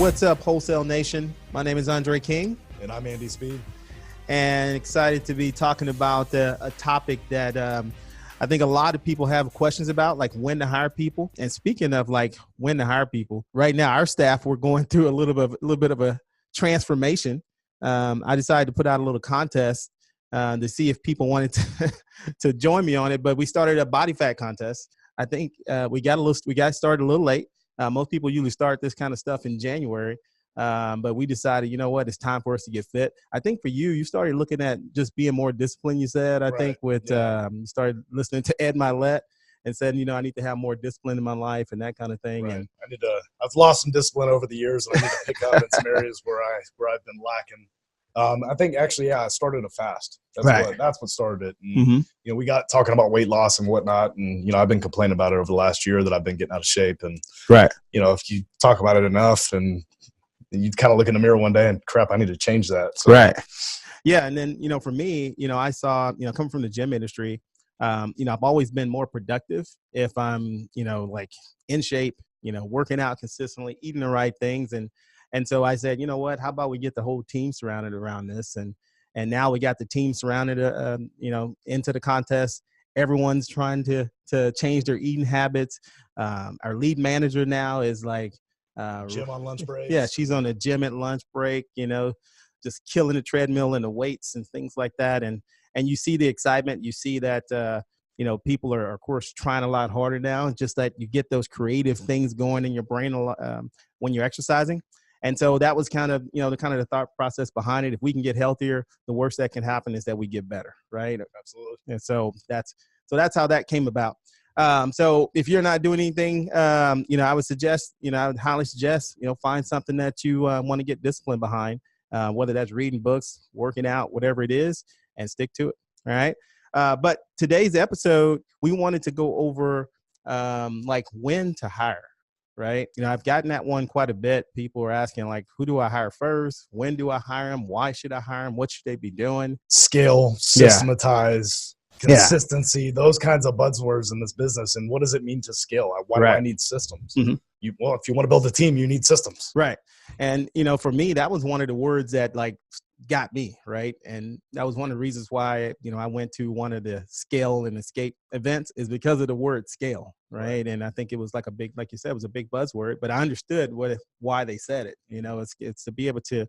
What's up, Wholesale Nation? My name is Undrea King. And I'm Andy Speed. And excited to be talking about a topic that I think a lot of people have questions about, like when to hire people. And speaking of like when to hire people, right now our staff, we're going through a little bit of a transformation. I decided to put out a little contest to see if people wanted to join me on it. But we started a body fat contest. I think we got started a little late. Most people usually start this kind of stuff in January, but we decided, you know what, it's time for us to get fit. I think for you started looking at just being more disciplined, you said, I think you started listening to Ed Milet and said, you know, I need to have more discipline in my life and that kind of thing. Right. And I've lost some discipline over the years, and I need to pick up in some areas where I've been lacking. I think actually, I started a fast. That's what started it. And, you know, we got talking about weight loss and whatnot. And, you know, I've been complaining about it over the last year that I've been getting out of shape. And, you know, if you talk about it enough and you kind of look in the mirror one day and crap, I need to change that. So. Right. Yeah. And then, you know, for me, you know, I saw, you know, coming from the gym industry, you know, I've always been more productive if I'm, you know, like in shape, you know, working out consistently, eating the right things. And so I said, you know what, how about we get the whole team surrounded around this? And now we got the team surrounded, you know, into the contest. Everyone's trying to change their eating habits. Our lead manager now is like, gym on lunch break. Yeah, she's on the gym at lunch break, you know, just killing the treadmill and the weights and things like that. And you see the excitement. You see that, you know, people are, of course, trying a lot harder now. Just that you get those creative things going in your brain when you're exercising. And so that was kind of, you know, the thought process behind it. If we can get healthier, the worst that can happen is that we get better, right? Absolutely. And so that's how that came about. So if you're not doing anything, you know, I would highly suggest, you know, find something that you want to get discipline behind, whether that's reading books, working out, whatever it is, and stick to it. All right. But today's episode, we wanted to go over like when to hire. Right. You know, I've gotten that one quite a bit. People are asking, like, who do I hire first? When do I hire them? Why should I hire them? What should they be doing? Scale, systematize, consistency, those kinds of buzzwords in this business. And what does it mean to scale? Why do I need systems? If you want to build a team, you need systems. Right. And, you know, for me, that was one of the words that like got me. Right. And that was one of the reasons why, you know, I went to one of the scale and escape events is because of the word scale. Right. And I think it was like like you said, it was a big buzzword, but I understood why they said it. You know, it's to be able to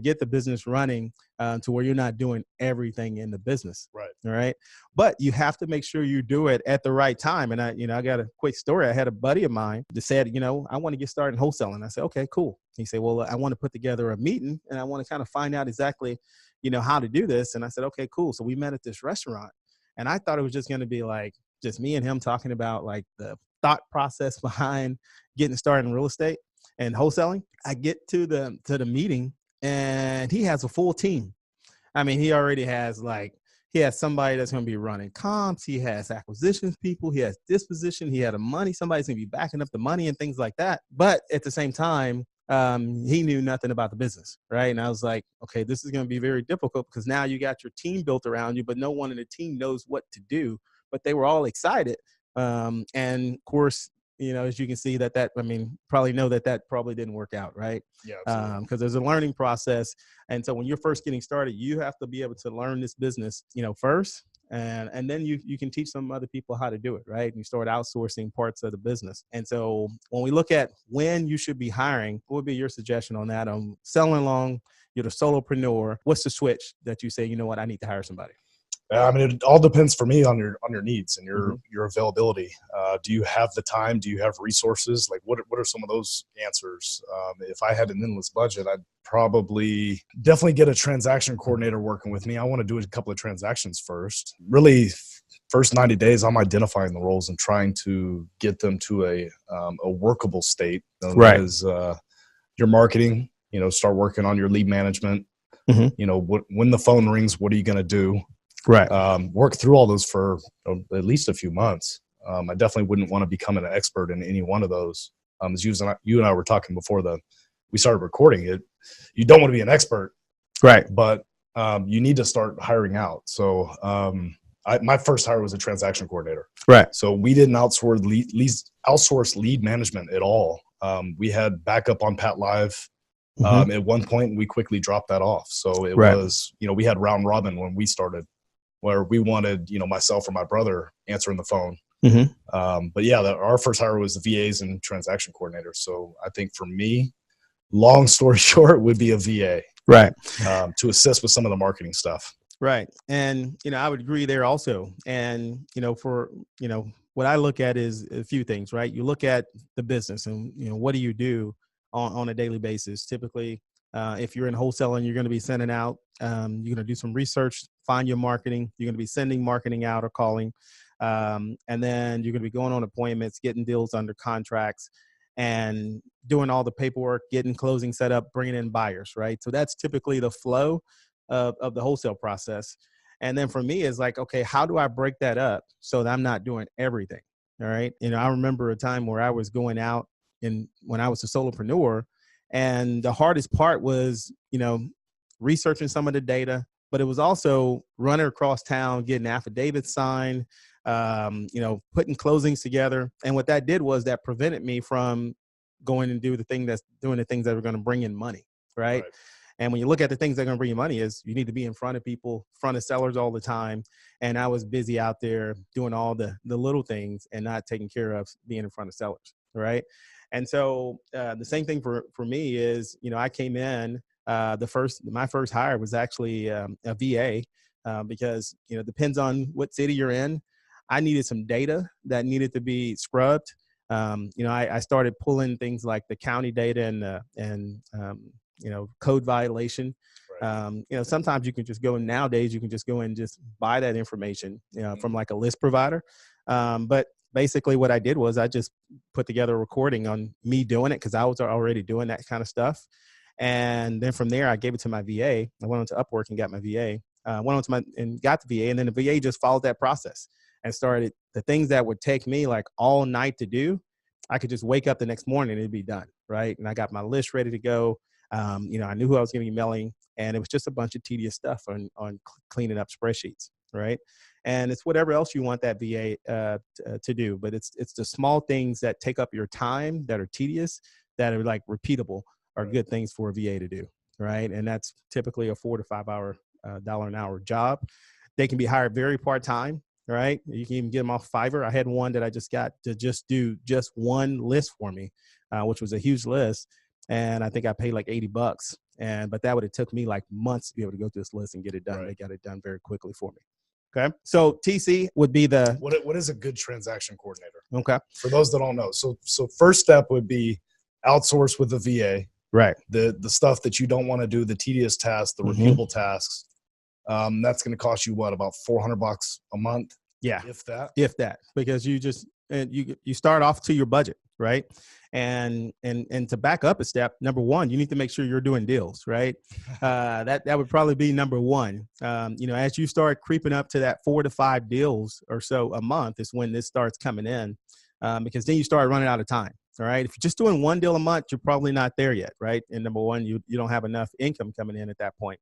get the business running to where you're not doing everything in the business. Right. All right. But you have to make sure you do it at the right time. And I got a quick story. I had a buddy of mine that said, you know, I want to get started in wholesaling. I said, okay, cool. He said, well, I want to put together a meeting and I want to kind of find out exactly, you know, how to do this. And I said, okay, cool. So we met at this restaurant and I thought it was just going to be like, just me and him talking about like the thought process behind getting started in real estate and wholesaling. I get to the meeting and he has a full team. I mean, he already has he has somebody that's going to be running comps. He has acquisitions people. He has disposition. He had somebody's going to be backing up the money and things like that. But at the same time, he knew nothing about the business. Right. And I was like, okay, this is going to be very difficult because now you got your team built around you, but no one in the team knows what to do. But they were all excited. And of course, you know, as you can see probably know that probably didn't work out. Right. Yeah. Because there's a learning process. And so when you're first getting started, you have to be able to learn this business, you know, first. And then you can teach some other people how to do it. Right. And you start outsourcing parts of the business. And so when we look at when you should be hiring, what would be your suggestion on that? Selling along, you're the solopreneur. What's the switch that you say, you know what, I need to hire somebody? I mean, it all depends for me on your needs and your availability. Do you have the time? Do you have resources? Like, what are some of those answers? If I had an endless budget, I'd probably definitely get a transaction coordinator working with me. I want to do a couple of transactions first. Really, first 90 days, I'm identifying the roles and trying to get them to a workable state. Right. That is your marketing. You know, start working on your lead management. You know, when the phone rings, what are you going to do? Right. Work through all those for at least a few months. I definitely wouldn't want to become an expert in any one of those. As you and I were talking before we started recording it, you don't want to be an expert. Right. But you need to start hiring out. So my first hire was a transaction coordinator. Right. So we didn't outsource lead management at all. We had backup on Pat Live. At one point, we quickly dropped that off. So it was, we had round robin when we started, where we wanted, myself or my brother answering the phone. But yeah, our first hire was the VAs and transaction coordinators. So I think for me, long story short, would be a VA, right, to assist with some of the marketing stuff. Right. And, I would agree there also. And, what I look at is a few things, right? You look at the business and, what do you do on a daily basis? Typically, if you're in wholesaling, you're going to be sending out, you're going to do some research, find your marketing. You're going to be sending marketing out or calling. And then you're going to be going on appointments, getting deals under contracts, and doing all the paperwork, getting closing set up, bringing in buyers, right? So that's typically the flow of the wholesale process. And then for me, it's like, okay, how do I break that up so that I'm not doing everything? All right. I remember a time where I was going out when I was a solopreneur, and the hardest part was, researching some of the data, but it was also running across town, getting affidavits signed, putting closings together. And what that did was that prevented me from going and doing the things that were going to bring in money. Right. And when you look at the things that are going to bring you money, is you need to be in front of people, front of sellers all the time. And I was busy out there doing all the little things and not taking care of being in front of sellers. Right. And so the same thing for me is, I came in, my first hire was actually a VA because, it depends on what city you're in. I needed some data that needed to be scrubbed. I started pulling things like the county data and code violation. Right. Sometimes you can just go, nowadays you can just go and just buy that information, from like a list provider. But basically what I did was I just put together a recording on me doing it because I was already doing that kind of stuff. And then from there, I gave it to my VA. I went on to Upwork and got my VA. Got the VA, and then the VA just followed that process and started the things that would take me like all night to do. I could just wake up the next morning and it'd be done. Right. And I got my list ready to go. I knew who I was going to be mailing, and it was just a bunch of tedious stuff on cleaning up spreadsheets. Right. And it's whatever else you want that VA to do. But it's the small things that take up your time that are tedious, that are like repeatable, are good things for a VA to do. Right. And that's typically a 4 to 5 hour $1 an hour job. They can be hired very part-time. Right. You can even get them off Fiverr. I had one that I just got to just do just one list for me, which was a huge list. And I think I paid like $80. But that would have took me like months to be able to go through this list and get it done. Right. They got it done very quickly for me. Okay. So TC would be what is a good transaction coordinator? Okay. For those that don't know. So first step would be outsource with the VA. Right. The stuff that you don't want to do, the tedious tasks, the repeatable tasks. That's going to cost you about $400 a month. Yeah. If that, because you start off to your budget. Right. And to back up a step, number one, you need to make sure you're doing deals. Right. That would probably be number one. As you start creeping up to that 4 to 5 deals or so a month is when this starts coming in, because then you start running out of time. All right. If you're just doing one deal a month, you're probably not there yet. Right. And number one, you don't have enough income coming in at that point.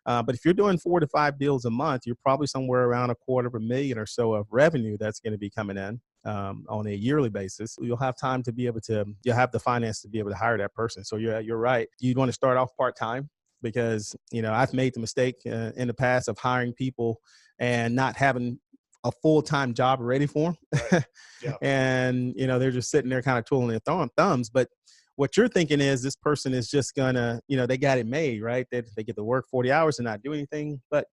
But if you're doing 4 to 5 deals a month, you're probably somewhere around $250,000 or so of revenue that's going to be coming in on a yearly basis. You'll have time to be able to, you'll have the finance to be able to hire that person. So you're right. You'd want to start off part-time because, I've made the mistake in the past of hiring people and not having a full-time job ready for them. Right. Yeah. And, they're just sitting there kind of twiddling their thumbs. But what you're thinking is this person is just gonna, they got it made, right? They get to work 40 hours and not do anything. But,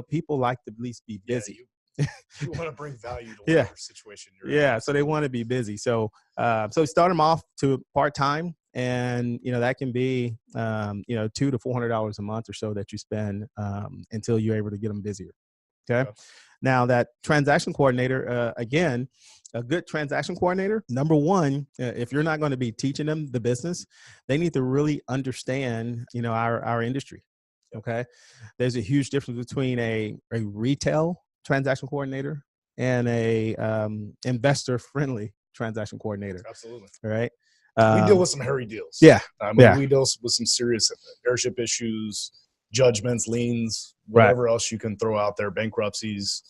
people like to at least be busy. Yeah, you want to bring value to whatever situation you're in. Yeah, so they want to be busy. So start them off to part-time, and, that can be, $200 to $400 a month or so that you spend until you're able to get them busier. Okay. Yeah. Now that transaction coordinator, again, a good transaction coordinator, number one, if you're not going to be teaching them the business, they need to really understand, our industry. Okay. There's a huge difference between a retail transaction coordinator and a investor friendly transaction coordinator. Absolutely. All right. We deal with some hairy deals. Yeah. We deal with some serious airship issues, judgments, liens, whatever else you can throw out there, bankruptcies.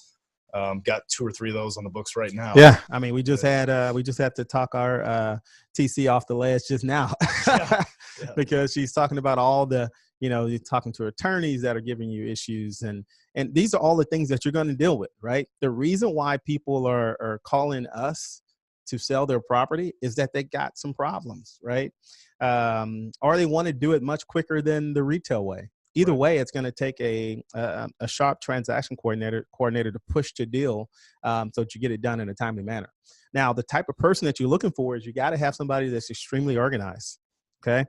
Got 2 or 3 of those on the books right now. Yeah. I mean, we just had to talk our TC off the ledge just now Yeah. because she's talking about all the, you're talking to attorneys that are giving you issues. And these are all the things that you're going to deal with, right? The reason why people are calling us to sell their property is that they got some problems, right? Or they want to do it much quicker than the retail way. Either way, it's going to take a sharp transaction coordinator to push the deal so that you get it done in a timely manner. Now, the type of person that you're looking for is you got to have somebody that's extremely organized, okay?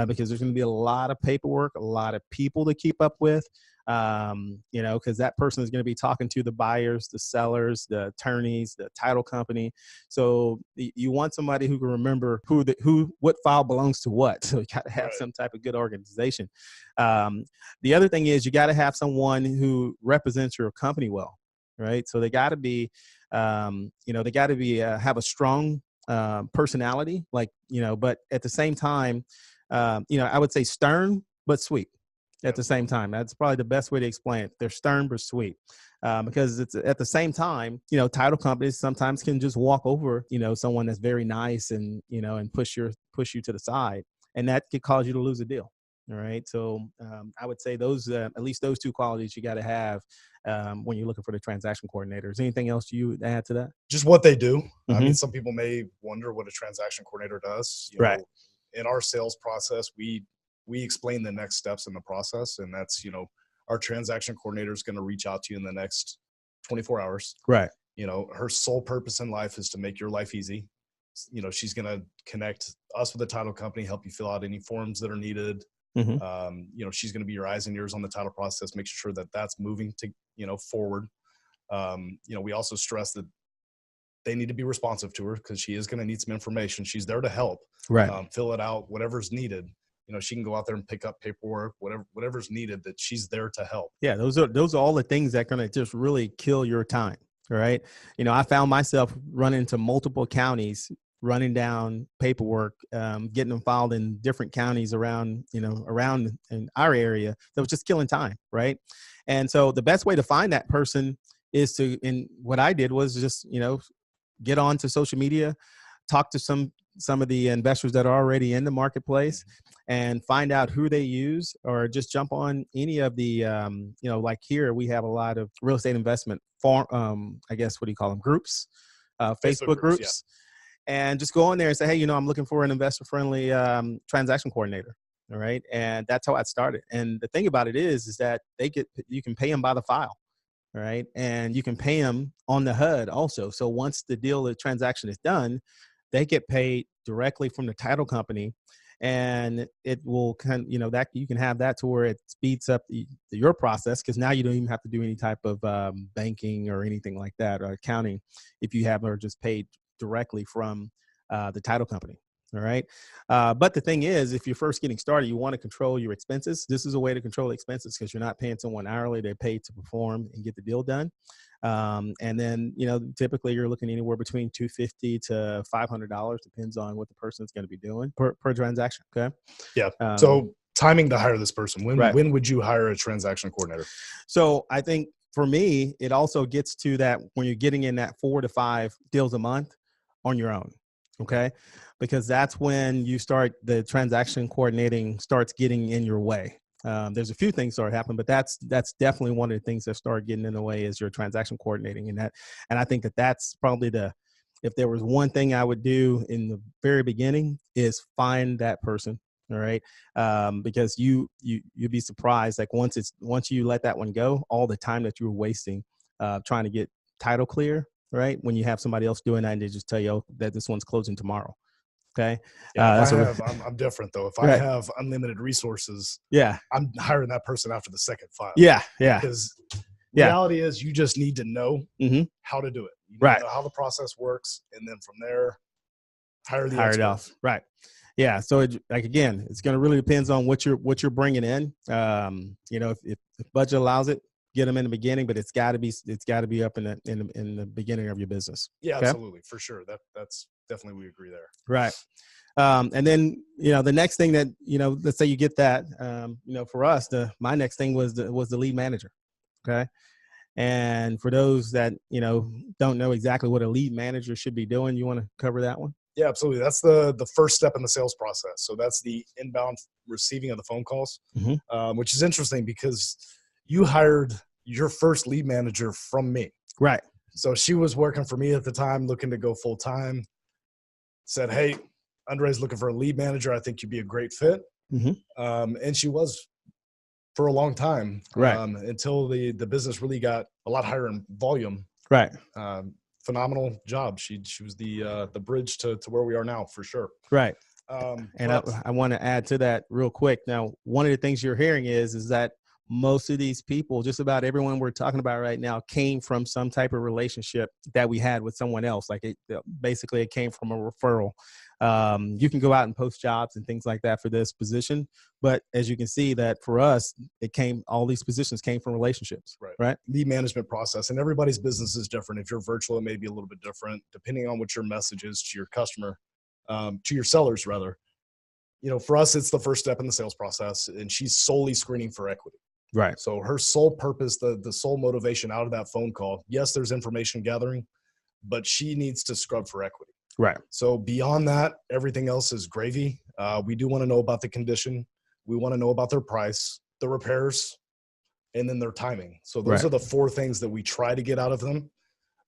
Because there's going to be a lot of paperwork, a lot of people to keep up with, because that person is going to be talking to the buyers, the sellers, the attorneys, the title company. So you want somebody who can remember what file belongs to what. So you got to have some type of good organization. The other thing is you got to have someone who represents your company well, right? So they got to be, have a strong personality, but at the same time, I would say stern but sweet. At the same time, that's probably the best way to explain it. They're stern but sweet, because it's at the same time, title companies sometimes can just walk over, someone that's very nice and push you to the side, and that could cause you to lose a deal. All right, so I would say those at least those 2 qualities you got to have when you're looking for the transaction coordinator. Is anything else you would add to that? Just what they do. Mm-hmm. I mean, some people may wonder what a transaction coordinator does. Right. In our sales process, we explain the next steps in the process, and that's, our transaction coordinator is going to reach out to you in the next 24 hours. Right. Her sole purpose in life is to make your life easy. She's going to connect us with the title company, help you fill out any forms that are needed. Mm-hmm. She's going to be your eyes and ears on the title process, make sure that that's moving to, forward. We also stress that they need to be responsive to her because she is going to need some information. She's there to help. Right. Fill it out, whatever's needed. She can go out there and pick up paperwork, whatever's needed, that she's there to help. Yeah, those are all the things that are going to just really kill your time. All right. I found myself running into multiple counties, running down paperwork, getting them filed in different counties around in our area. That was just killing time. Right. And so the best way to find that person is and what I did was just, get onto social media, talk to some of the investors that are already in the marketplace and find out who they use, or just jump on any of the, like here we have a lot of real estate investment groups, Facebook groups, and just go in there and say, hey, I'm looking for an investor friendly transaction coordinator. All right. And that's how I started. And the thing about it is that you can pay them by the file. All right. And you can pay them on the HUD also. So once the transaction is done, they get paid directly from the title company, and it will that you can have that to where it speeds up your process, because now you don't even have to do any type of banking or anything like that, or accounting, if you have or just paid directly from the title company. All right. But the thing is, if you're first getting started, you want to control your expenses. This is a way to control expenses, because you're not paying someone hourly. They're paid to perform and get the deal done. And then, typically you're looking anywhere between $250 to $500, depends on what the person's going to be doing per transaction. Okay. Yeah. So timing to hire this person, when would you hire a transaction coordinator? So I think for me, it also gets to that when you're getting in that 4 to 5 deals a month on your own. Okay. Because that's when the transaction coordinating starts getting in your way. There's a few things that happen, but that's definitely one of the things that start getting in the way is your transaction coordinating. And I think that's probably if there was one thing I would do in the very beginning is find that person. All right. Because you'd be surprised, like once you let that one go, all the time that you were wasting trying to get title clear, right? When you have somebody else doing that and they just tell you that this one's closing tomorrow. Okay. Yeah, I'm different though. If I have unlimited resources, I'm hiring that person after the second file. Yeah. Because reality is you just need to know how to do it. You need to know how the process works. And then from there, hire it off. Right. Yeah. So it's going to really depends on what you're bringing in. If budget allows it, get them in the beginning, but it's got to be up in the beginning of your business. Yeah, okay? Absolutely. For sure. That's definitely, we agree there. Right. And then, the next thing that, let's say you get that, for us, my next thing was the lead manager. Okay. And for those that, don't know exactly what a lead manager should be doing, you want to cover that one? Yeah, absolutely. That's the first step in the sales process. So that's the inbound receiving of the phone calls, which is interesting because you hired your first lead manager from me. Right. So she was working for me at the time, looking to go full time. Said, "Hey, Undrea's looking for a lead manager. I think you'd be a great fit." And she was for a long time, right? Until the business really got a lot higher in volume. Right. Phenomenal job. She was the bridge to where we are now, for sure. Right. And I want to add to that real quick. Now, one of the things you're hearing is that most of these people, just about everyone we're talking about right now, came from some type of relationship that we had with someone else. Like basically it came from a referral. You can go out and post jobs and things like that for this position. But as you can see that for us, all these positions came from relationships, right? Lead management process, and everybody's business is different. If you're virtual, it may be a little bit different depending on what your message is to your customer, to your sellers rather. For us, it's the first step in the sales process, and she's solely screening for equity. Right. So her sole purpose, the sole motivation out of that phone call, yes, there's information gathering, but she needs to scrub for equity. Right. So beyond that, everything else is gravy. We do want to know about the condition. We want to know about their price, the repairs, and then their timing. So those are the 4 things that we try to get out of them.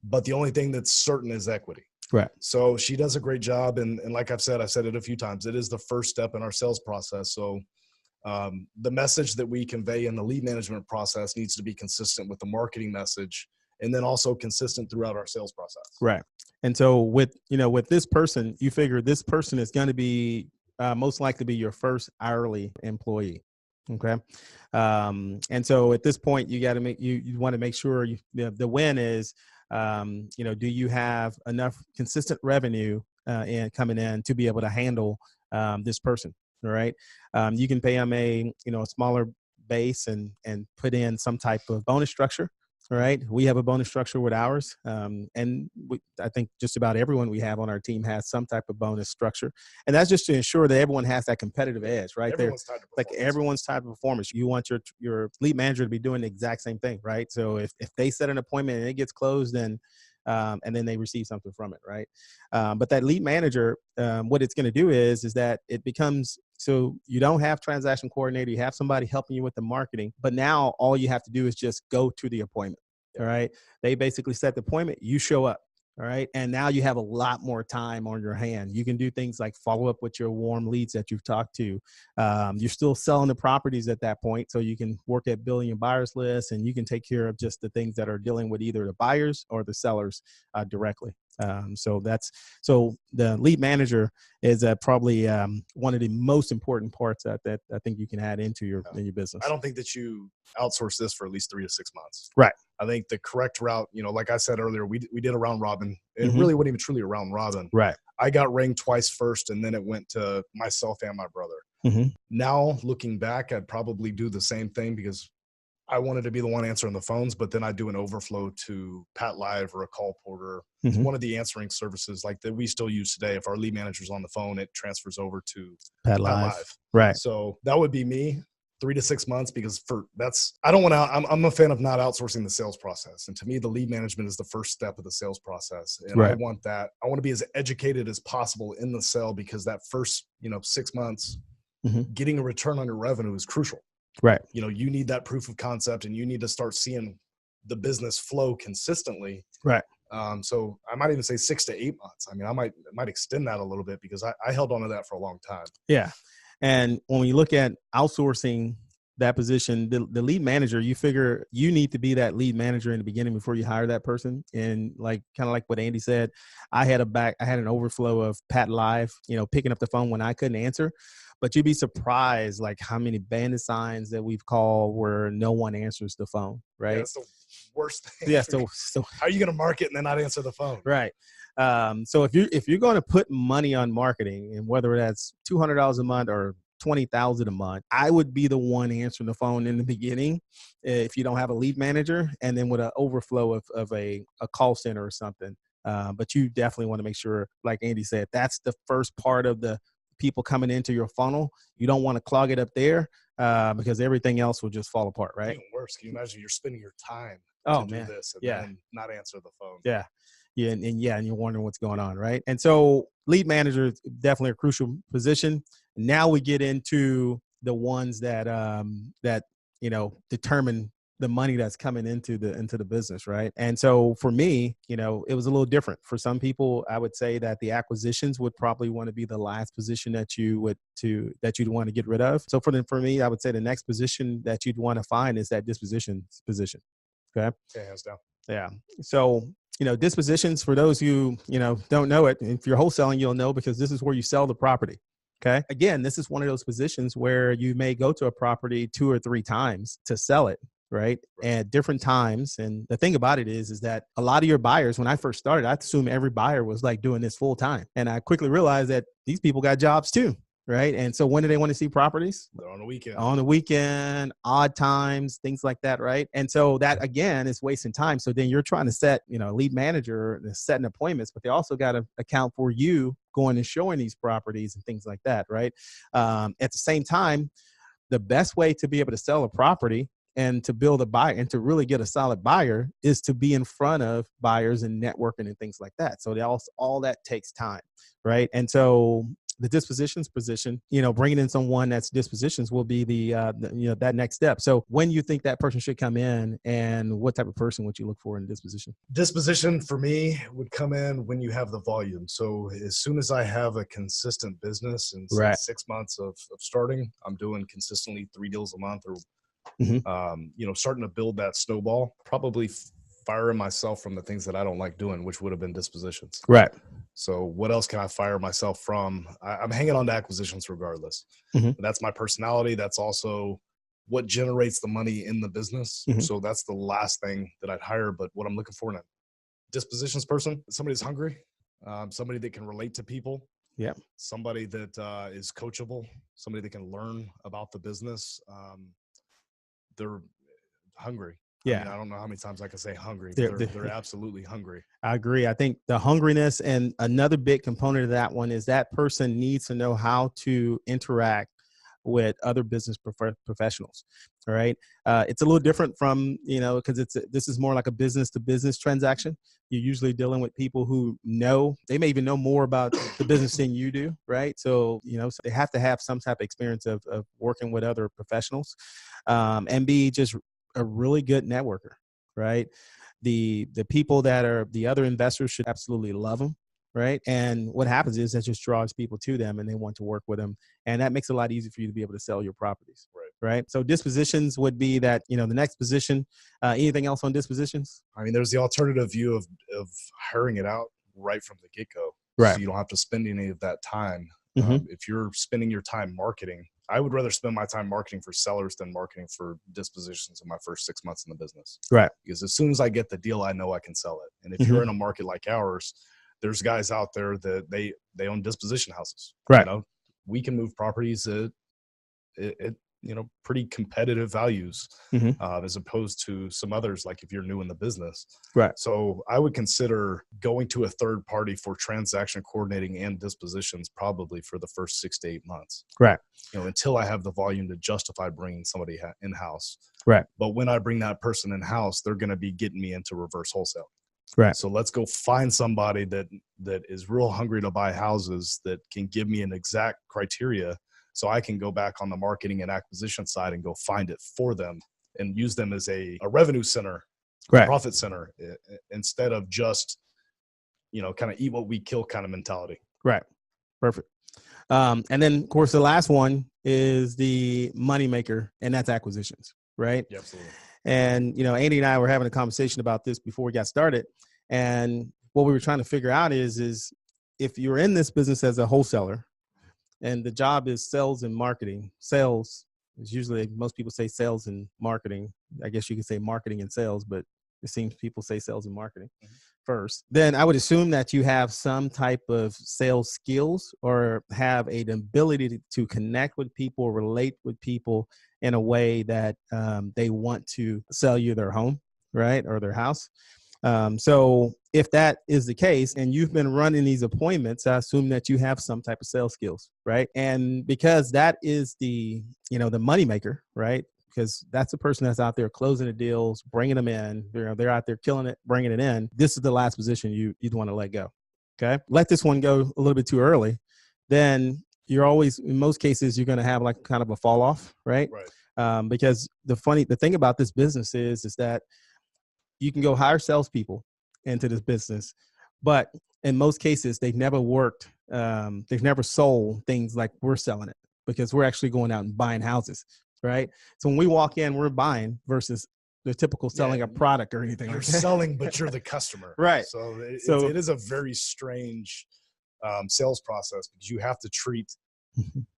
But the only thing that's certain is equity. Right. So she does a great job. And like I've said it a few times, it is the first step in our sales process. So the message that we convey in the lead management process needs to be consistent with the marketing message, and then also consistent throughout our sales process. Right. And so with this person, you figure this person is going to be most likely be your first hourly employee. Okay. And so at this point, you got to you want to make sure the win is, do you have enough consistent revenue and coming in to be able to handle this person? All right. You can pay them a smaller base and put in some type of bonus structure. All right. We have a bonus structure with ours. And I think just about everyone we have on our team has some type of bonus structure. And that's just to ensure that everyone has that competitive edge, right? Everyone's tied to performance. Like everyone's type of performance. You want your lead manager to be doing the exact same thing, right? So if they set an appointment and it gets closed, then and then they receive something from it, right? But that lead manager, what it's going to do is that it becomes, so you don't have transaction coordinator, you have somebody helping you with the marketing, but now all you have to do is just go to the appointment. All right. They basically set the appointment, you show up. All right. And now you have a lot more time on your hand. You can do things like follow up with your warm leads that you've talked to. You're still selling the properties at that point. So you can work at building your buyers list, and you can take care of just the things that are dealing with either the buyers or the sellers directly. So the lead manager is probably one of the most important parts that I think you can add into your business. I don't think that you outsource this for at least 3 to 6 months. Right. I think the correct route, like I said earlier, we did a round robin. It really wasn't even truly a round robin. Right. I got ranked twice first, and then it went to myself and my brother. Now, looking back, I'd probably do the same thing because I wanted to be the one answering the phones, but then I do an overflow to Pat Live or a Call Porter. It's one of the answering services like that we still use today. If our lead manager's on the phone, it transfers over to Pat Live. Right. So that would be me. 3 to 6 months, because I'm a fan of not outsourcing the sales process. And to me, the lead management is the first step of the sales process. And I want to be as educated as possible in the sale, because that first, 6 months, getting a return on your revenue is crucial. Right. You need that proof of concept, and you need to start seeing the business flow consistently. Right. So I might even say 6 to 8 months. I mean, I might extend that a little bit, because I held on to that for a long time. Yeah. And when we look at outsourcing that position, the lead manager, you figure you need to be that lead manager in the beginning before you hire that person. And kind of like what Andy said, I had an overflow of Pat Live, picking up the phone when I couldn't answer. But you'd be surprised, like, how many bandit signs that we've called where no one answers the phone, right? Yeah, that's the worst thing. Yeah. So how are you going to market and then not answer the phone? Right. So if you're going to put money on marketing, and whether that's $200 a month or $20,000 a month, I would be the one answering the phone in the beginning if you don't have a lead manager, and then with an overflow of a call center or something. But you definitely want to make sure, like Andy said, that's the first part of the people coming into your funnel. You don't want to clog it up there because everything else will just fall apart, right? Even worse, can you imagine you're spending your time Oh to do man. this and Yeah. then not answer the phone. Yeah. Yeah. And you're wondering what's going on. Right. And so lead manager is definitely a crucial position. Now we get into the ones that, determine the money that's coming into the business. Right. And so for me, it was a little different. For some people, I would say that the acquisitions would probably want to be the last position that you'd want to get rid of. So for me, I would say the next position that you'd want to find is that disposition position. Okay. Yeah, hands down. Yeah. So, dispositions, for those who, don't know it, if you're wholesaling, you'll know, because this is where you sell the property. Okay. Again, this is one of those positions where you may go to a property 2 or 3 times to sell it. Right. At different times. And the thing about it is that a lot of your buyers, when I first started, I assumed every buyer was like doing this full time. And I quickly realized that these people got jobs too. Right. And so when do they want to see properties? They're on the weekend. On the weekend, odd times, things like that. Right. And so that, again, is wasting time. So then you're trying to set, lead manager setting appointments, but they also got to account for you going and showing these properties and things like that. Right. At the same time, the best way to be able to sell a property and to build a buyer and to really get a solid buyer is to be in front of buyers and networking and things like that. So all that takes time. Right. And so the dispositions position, bringing in someone that's dispositions will be that next step. So when you think that person should come in, and what type of person would you look for in disposition? Disposition for me would come in when you have the volume. So as soon as I have a consistent business and Right. 6 months of starting, I'm doing consistently 3 deals a month, or, starting to build that snowball, probably firing myself from the things that I don't like doing, which would have been dispositions. Right. So what else can I fire myself from? I'm hanging on to acquisitions regardless. That's my personality. That's also what generates the money in the business. So that's the last thing that I'd hire. But what I'm looking for in a dispositions person, somebody that's hungry, somebody that can relate to people. Yeah. Somebody that is coachable, somebody that can learn about the business. They're hungry. Yeah. I mean, I don't know how many times I can say hungry. They're absolutely hungry. I agree. I think the hungriness, and another big component of that one, is that person needs to know how to interact with other business professionals. All right. It's a little different from, because this is more like a business to business transaction. You're usually dealing with people who they may even know more about the business than you do. Right. So, so they have to have some type of experience of working with other professionals, and be just a really good networker. Right. The people that are the other investors should absolutely love them. Right. And what happens is that just draws people to them, and they want to work with them. And that makes it a lot easier for you to be able to sell your properties. Right. So dispositions would be that, the next position. Anything else on dispositions? I mean, there's the alternative view of hiring it out right from the get-go. Right. So you don't have to spend any of that time. If you're spending your time marketing, I would rather spend my time marketing for sellers than marketing for dispositions in my first 6 months in the business. Right. Because as soon as I get the deal, I know I can sell it. And if you're in a market like ours, there's guys out there that they own disposition houses. Right. We can move properties at pretty competitive values, as opposed to some others, like if you're new in the business. Right. So I would consider going to a third party for transaction coordinating and dispositions probably for the first 6 to 8 months. Right. Until I have the volume to justify bringing somebody in-house. Right. But when I bring that person in-house, they're going to be getting me into reverse wholesale. Right. So let's go find somebody that is real hungry to buy houses, that can give me an exact criteria, so I can go back on the marketing and acquisition side and go find it for them and use them as a revenue center, Right. profit center, instead of just, kind of eat what we kill kind of mentality. Right. Perfect. And then, of course, the last one is the moneymaker, and that's acquisitions. Right. Yeah, absolutely. And, Andy and I were having a conversation about this before we got started. And what we were trying to figure out is if you're in this business as a wholesaler, and the job is sales and marketing. Sales is usually, most people say sales and marketing. I guess you could say marketing and sales, but it seems people say sales and marketing first. Then I would assume that you have some type of sales skills, or have an ability to connect with people, relate with people in a way that they want to sell you their home, right, or their house. So if that is the case, and you've been running these appointments, I assume that you have some type of sales skills, right? And because that is the moneymaker, right? because that's the person that's out there closing the deals, bringing them in. They're out there killing it, bringing it in. This is the last position you'd want to let go. Okay. Let this one go a little bit too early. Then you're always, in most cases, you're going to have like kind of a fall off, right? Because the thing about this business is that you can go hire salespeople into this business, but in most cases, they've never worked. They've never sold things like we're selling it, because we're actually going out and buying houses, right? So when we walk in, we're buying versus the typical selling a product or anything. You're like that. selling, but you're the customer. Right. So So it is a very strange sales process, because you have to treat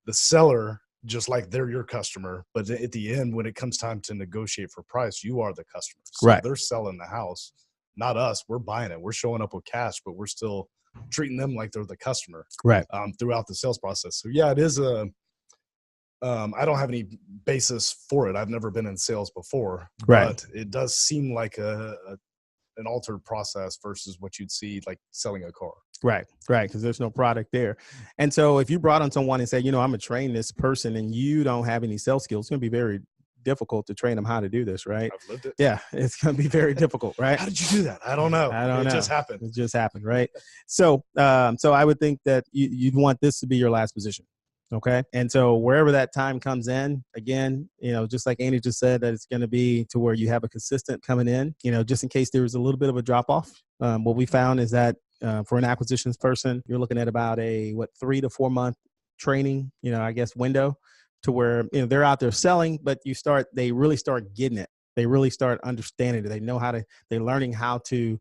the seller just like they're your customer. But at the end, when it comes time to negotiate for price, you are the customer. So Right. they're selling the house, not us. We're buying it. We're showing up with cash, but we're still treating them like they're the customer. Right. Throughout the sales process. So yeah, it is I don't have any basis for it. I've never been in sales before, but it does seem like an altered process versus what you'd see like selling a car. Right. Because there's no product there. And so if you brought on someone and say, I'm going to train this person, and you don't have any sales skills, it's going to be very difficult to train them how to do this, right? I've lived it. Yeah, it's going to be very difficult, right? How did you do that? I don't know. It just happened. It just happened, right? So I would think that you'd want this to be your last position. Okay. And so wherever that time comes in, again, just like Andy just said, that it's going to be to where you have a consistent coming in, just in case there was a little bit of a drop off. What we found is that for an acquisitions person, you're looking at about a 3 to 4 month training, window, to where, they're out there selling, but they really start getting it. They really start understanding it. They know they're learning how to,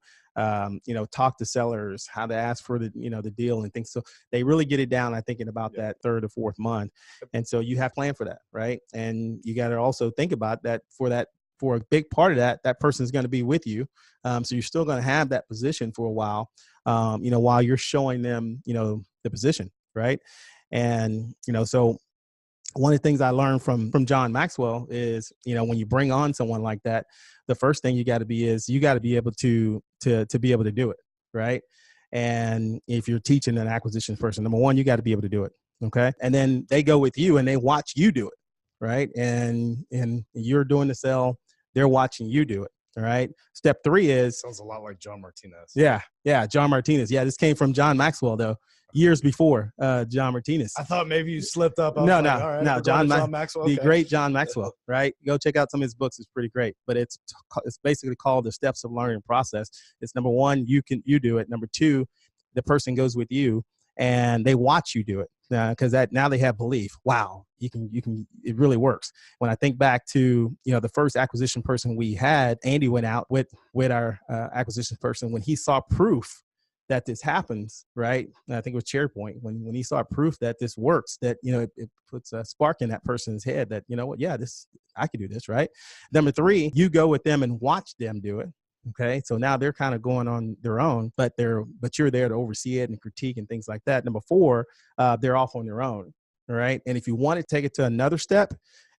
talk to sellers, how to ask for the deal and things. So they really get it down, I think, in about that 3rd or 4th month. And so you have planned for that, right? And you got to also think about that for a big part of that person is going to be with you. So you're still going to have that position for a while, while you're showing them, the position, right? And, so one of the things I learned from John Maxwell is, when you bring on someone like that, the first thing you got to be able to be able to do it, right? And if you're teaching an acquisition person, number one, you got to be able to do it, okay? And then they go with you and they watch you do it, right? And you're doing the sell, they're watching you do it, all right? Step 3 is... Sounds a lot like John Martinez. Yeah, John Martinez. Yeah, this came from John Maxwell, though. Years before John Martinez. I thought maybe you slipped up. No, John Maxwell. The great John Maxwell, right? Go check out some of his books. It's pretty great. But it's basically called the steps of learning process. It's number 1, you do it. Number 2, the person goes with you and they watch you do it. Because now they have belief. Wow, you can. It really works. When I think back to the first acquisition person we had, Andy went out with our acquisition person when he saw proof that this happens, right? And I think it was SharePoint when he saw proof that this works, that, it puts a spark in that person's head that, I could do this, right? Number 3, you go with them and watch them do it. Okay. So now they're kind of going on their own, but you're there to oversee it and critique and things like that. Number 4, they're off on their own. All right. And if you want to take it to another step,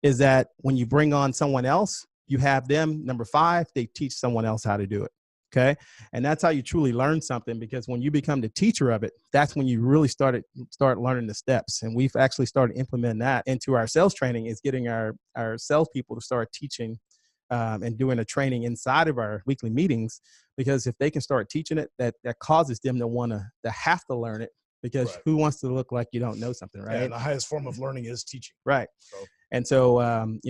is that when you bring on someone else, you have them, number 5, they teach someone else how to do it. Okay. And that's how you truly learn something, because when you become the teacher of it, that's when you really start learning the steps. And we've actually started implementing that into our sales training, is getting our salespeople to start teaching and doing a training inside of our weekly meetings, because if they can start teaching it, that causes them to want to have to learn it, because who wants to look like you don't know something, right? Yeah, the highest form of learning is teaching. Right. And so,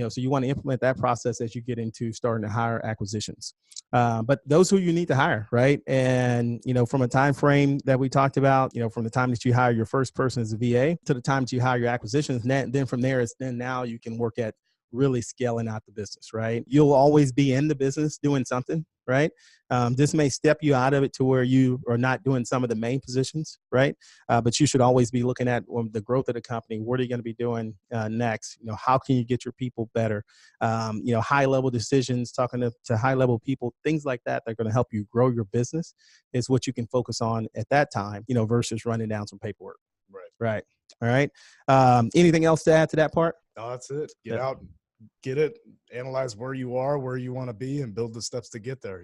so you want to implement that process as you get into starting to hire acquisitions. But those who you need to hire, right? And, from a time frame that we talked about, from the time that you hire your first person as a VA to the time that you hire your acquisitions, then from there, now you can work at really scaling out the business, right? You'll always be in the business doing something, right? This may step you out of it to where you are not doing some of the main positions, right? But you should always be looking at the growth of the company. What are you going to be doing next? How can you get your people better? High level decisions, talking to high level people, things like that are going to help you grow your business is what you can focus on at that time, versus running down some paperwork. Right. All right. Anything else to add to that part? No, that's it. Get out, get it, analyze where you are, where you want to be, and build the steps to get there.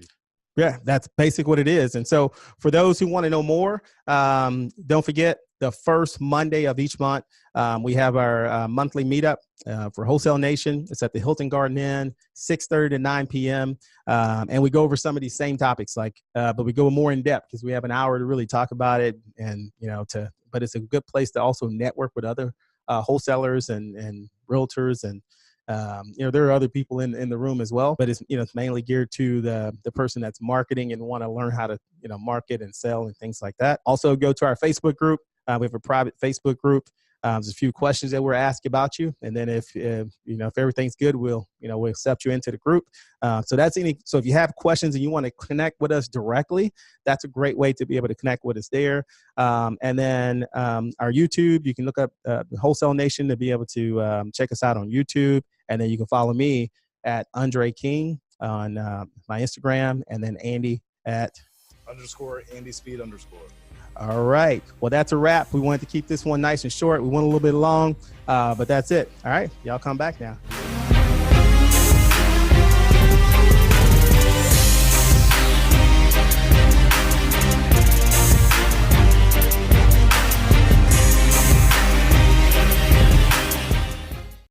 Yeah, that's basically what it is. And so for those who want to know more, don't forget the first Monday of each month, we have our monthly meetup for Wholesale Nation. It's at the Hilton Garden Inn, 6:30 to 9 p.m. And we go over some of these same topics, but we go more in depth because we have an hour to really talk about it. And, but it's a good place to also network with other wholesalers and realtors. And, there are other people in the room as well, but it's mainly geared to the person that's marketing and want to learn how to, market and sell and things like that. Also go to our Facebook group. We have a private Facebook group. There's a few questions that we're asked about you. And then if everything's good, we'll accept you into the group. So if you have questions and you want to connect with us directly, that's a great way to be able to connect with us there. And then our YouTube, you can look up the Wholesale Nation to be able to check us out on YouTube. And then you can follow me at Undrea King on my Instagram, and then Andy at _AndySpeed_. All right. Well, that's a wrap. We wanted to keep this one nice and short. We went a little bit long, but that's it. All right. Y'all come back now.